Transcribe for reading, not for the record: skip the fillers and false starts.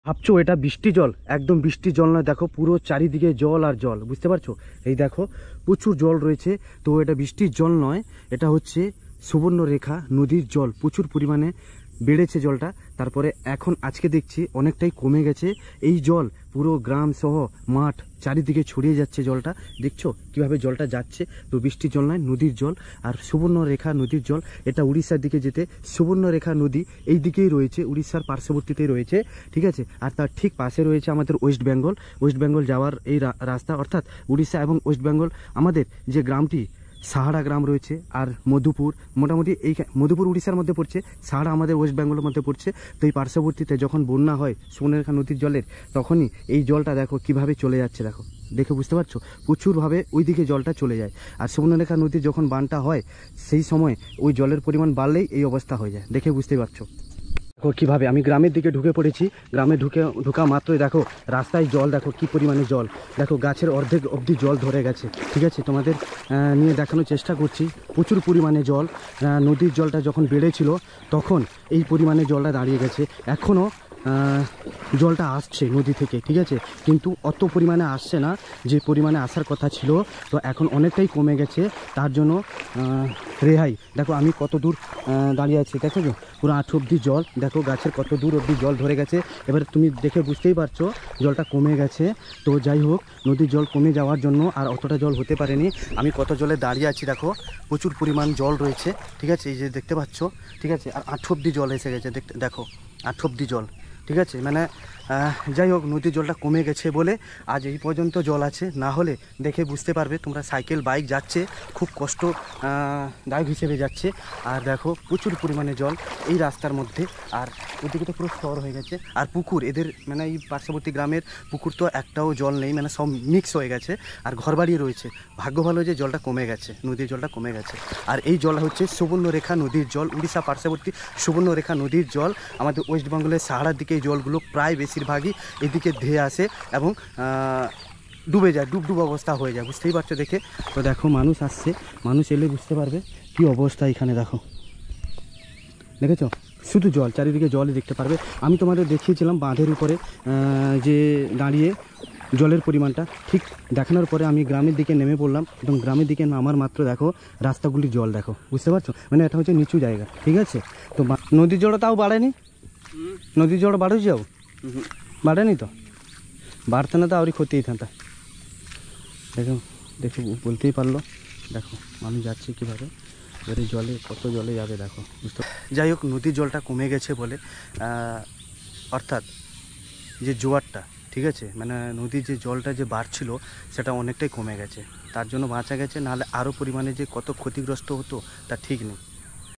ভাবছো এটা বৃষ্টি জল? একদম বৃষ্টি জল নয়, দেখো পুরো চারিদিকে জল আর জল, বুঝতে পারছো? এই দেখো প্রচুর জল রয়েছে। তো এটা বৃষ্টির জল নয়, এটা হচ্ছে সুবর্ণরেখা নদীর জল। প্রচুর পরিমাণে বেড়েছে জলটা, তারপরে এখন আজকে দেখছি অনেকটাই কমে গেছে। এই জল পুরো গ্রাম সহ মাঠ চারিদিকে ছড়িয়ে যাচ্ছে জলটা। দেখছো কিভাবে জলটা যাচ্ছে? তো বৃষ্টির জল নয়, নদীর জল। আর সুবর্ণরেখা নদীর জল, এটা উড়িষ্যার দিকে যেতে সুবর্ণরেখা নদী এই দিকেই রয়েছে, উড়িষ্যার পার্শ্ববর্তীতেই রয়েছে, ঠিক আছে। আর তার ঠিক পাশে রয়েছে আমাদের ওয়েস্ট বেঙ্গল যাওয়ার এই রাস্তা, অর্থাৎ উড়িষ্যা এবং ওয়েস্ট বেঙ্গল। আমাদের যে গ্রামটি সাহারা গ্রাম রয়েছে আর মধুপুর, মোটামুটি এই মধুপুর উড়িষ্যার মধ্যে পড়ছে, সাহারা আমাদের ওয়েস্ট বেঙ্গলের মধ্যে পড়ছে। তো এই পার্শ্ববর্তীতে যখন বন্যা হয় সুবর্ণরেখা নদীর জলের, তখনই এই জলটা দেখো কিভাবে চলে যাচ্ছে। দেখো, দেখে বুঝতে পারছো প্রচুরভাবে ওই দিকে জলটা চলে যায়। আর সুবর্ণরেখা নদীর যখন বানটা হয় সেই সময় ওই জলের পরিমাণ বাড়লেই এই অবস্থা হয়ে যায়, দেখে বুঝতেই পারছো। দেখো কীভাবে আমি গ্রামের দিকে ঢুকে পড়েছি। গ্রামে ঢুকা মাত্রই দেখো রাস্তায় জল, দেখো কি পরিমাণে জল। দেখো গাছের অর্ধেক অবধি জল ধরে গেছে, ঠিক আছে। তোমাদের নিয়ে দেখানোর চেষ্টা করছি। প্রচুর পরিমাণে জল, নদীর জলটা যখন বেড়েছিল তখন এই পরিমাণে জলটা দাঁড়িয়ে গেছে। এখনও জলটা আসছে নদী থেকে, ঠিক আছে, কিন্তু অত পরিমাণে আসছে না যে পরিমাণে আসার কথা ছিল। তো এখন অনেকটাই কমে গেছে, তার জন্য রেহাই। দেখো আমি কত দূর দাঁড়িয়ে আছি, দেখো তো পুরো 8 অবধি জল। দেখো গাছের কত দূর অবধি জল ধরে গেছে। এবার তুমি দেখে বুঝতেই পারছো জলটা কমে গেছে। তো যাই হোক, নদীর জল কমে যাওয়ার জন্য আর অতটা জল হতে পারেনি। আমি কত জলে দাঁড়িয়ে আছি দেখো, প্রচুর পরিমাণ জল রয়েছে, ঠিক আছে, এই যে দেখতে পাচ্ছ, ঠিক আছে। আর 8 অবধি জল এসে গেছে, দেখো 8 অবধি জল, ঠিক আছে। মানে যাই হোক, নদীর জলটা কমে গেছে বলে আজ এই পর্যন্ত জল আছে, না হলে দেখে বুঝতে পারবে তোমরা, সাইকেল বাইক যাচ্ছে খুব কষ্ট দায়ক হিসেবে যাচ্ছে। আর দেখো প্রচুর পরিমাণে জল এই রাস্তার মধ্যে। আর ওদিকে তো পুরো স্তর হয়ে গেছে। আর পুকুর এদের, মানে এই পার্শ্ববর্তী গ্রামের পুকুর তো একটাও জল নেই, মানে সব মিক্স হয়ে গেছে আর ঘরবাড়ি রয়েছে। ভাগ্য ভালো যে জলটা কমে গেছে, নদীর জলটা কমে গেছে। আর এই জল হচ্ছে সুবর্ণরেখা নদীর জল, উড়িষ্যা পার্শ্ববর্তী সুবর্ণরেখা নদীর জল। আমাদের ওয়েস্ট বেঙ্গলের সাহারার দিকে এই জলগুলো প্রায় বেশিরভাগই এদিকে ধেয়ে আসে এবং ডুবে যায়, ডুব অবস্থা হয়ে যায়, বুঝতেই পারছো দেখে। তো দেখো মানুষ আসছে, মানুষ এলে বুঝতে পারবে কি অবস্থা এখানে। দেখো, দেখেছো শুধু জল, চারিদিকে জলই দেখতে পারবে। আমি তোমাদের দেখিয়েছিলাম বাঁধের উপরে যে দাঁড়িয়ে জলের পরিমাণটা, ঠিক দেখানোর পরে আমি গ্রামের দিকে নেমে পড়লাম। এবং গ্রামের দিকে নামার মাত্র দেখো রাস্তাগুলির জল, দেখো বুঝতে পারছো, মানে এটা হচ্ছে নিচু জায়গা, ঠিক আছে। তো নদীর জলটা তাও বাড়েনি, নদীর জল বাড়ে যাও, বাড়েনি তো, বাড়তে না তো আরই ক্ষতিই থাকতা। দেখো বলতেই পারলো। দেখো আমি যাচ্ছি কীভাবে, এবারে জলে কত জলে যাবে দেখো, বুঝতে। যাই হোক, নদীর জলটা কমে গেছে বলে, অর্থাৎ যে জোয়ারটা, ঠিক আছে, মানে নদীর যে জলটা যে বাড়ছিল সেটা অনেকটাই কমে গেছে, তার জন্য বাঁচা গেছে। নাহলে আরও পরিমাণে যে কত ক্ষতিগ্রস্ত হতো তা ঠিক নেই।